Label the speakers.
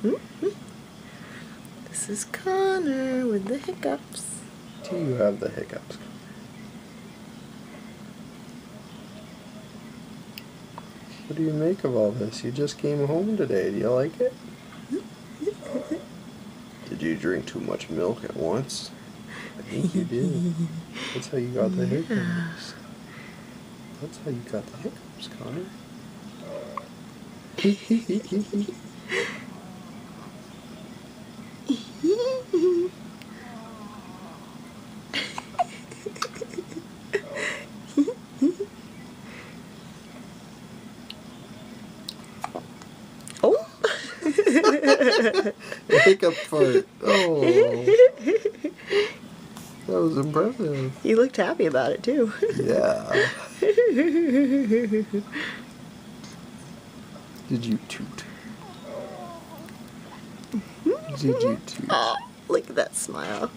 Speaker 1: This is Connor with the hiccups.
Speaker 2: Do you have the hiccups? What do you make of all this? You just came home today. Do you like it? Did you drink too much milk at once? I think you did. That's how you got the hiccups. That's how you got the hiccups, Connor.
Speaker 1: Oh!
Speaker 2: Hiccup-Fart. Oh. That was impressive.
Speaker 1: You looked happy about it too.
Speaker 2: Yeah. Did you toot? Did you toot?
Speaker 1: Oh, look at that smile.